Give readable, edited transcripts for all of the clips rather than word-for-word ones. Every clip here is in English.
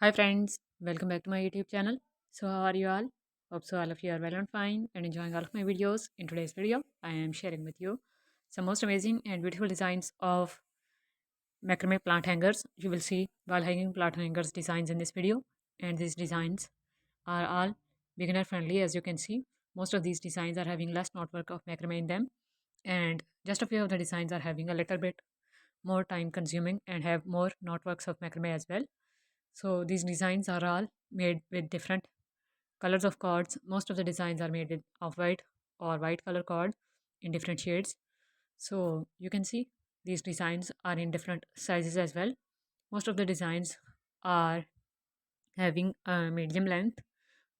Hi friends, welcome back to my YouTube channel. So how are you all? Hope so all of you are well and fine and enjoying all of my videos. In today's video, I am sharing with you some most amazing and beautiful designs of macrame plant hangers. You will see wall hanging plant hangers designs in this video, and these designs are all beginner friendly. As you can see, most of these designs are having less knotwork of macrame in them, and just a few of the designs are having a little bit more time consuming and have more knotworks of macrame as well. So these designs are all made with different colors of cords. Most of the designs are made with off-white or white color cord in different shades. So you can see these designs are in different sizes as well. Most of the designs are having a medium length,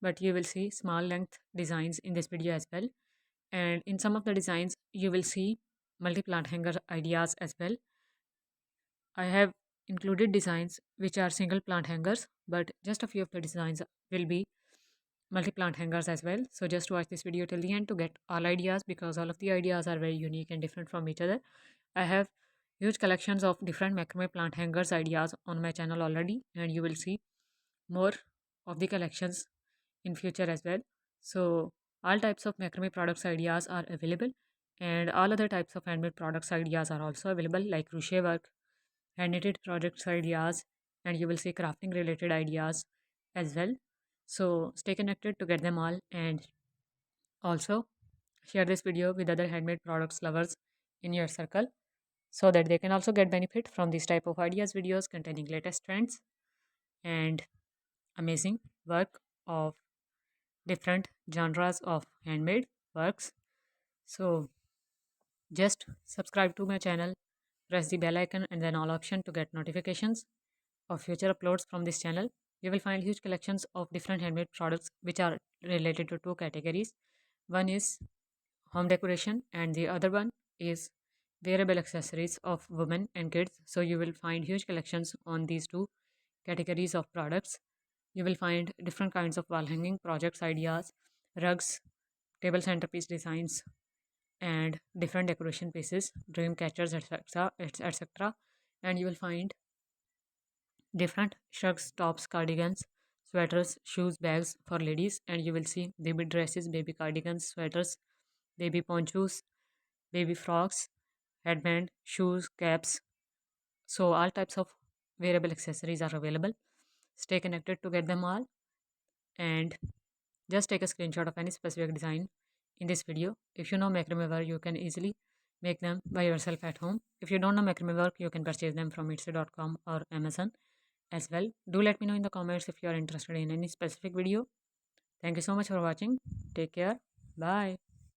but you will see small length designs in this video as well. And in some of the designs, you will see multi-plant hanger ideas as well. I have included designs which are single plant hangers, but just a few of the designs will be multi-plant hangers as well. So just watch this video till the end to get all ideas, because all of the ideas are very unique and different from each other. I have huge collections of different macrame plant hangers ideas on my channel already, and you will see more of the collections in future as well. So all types of macrame products ideas are available, and all other types of handmade products ideas are also available, like crochet work, hand knitted projects ideas, and you will see crafting related ideas as well. So stay connected to get them all, and also share this video with other handmade products lovers in your circle, so that they can also get benefit from this type of ideas videos containing latest trends and amazing work of different genres of handmade works. So just subscribe to my channel, press the bell icon and then all option to get notifications of future uploads from this channel. You will find huge collections of different handmade products which are related to two categories. One is home decoration and the other one is wearable accessories of women and kids. So you will find huge collections on these two categories of products. You will find different kinds of wall hanging projects ideas, rugs, table centerpiece designs, and different decoration pieces, dream catchers, etc. etc. And you will find different shirts, tops, cardigans, sweaters, shoes, bags for ladies, and you will see baby dresses, baby cardigans, sweaters, baby ponchos, baby frocks, headband, shoes, caps. So all types of wearable accessories are available. Stay connected to get them all, and just take a screenshot of any specific design in this video. If you know macrame work, you can easily make them by yourself at home. If you don't know macrame work, you can purchase them from etsy.com or Amazon as well. Do let me know in the comments if you are interested in any specific video. Thank you so much for watching. Take care. Bye.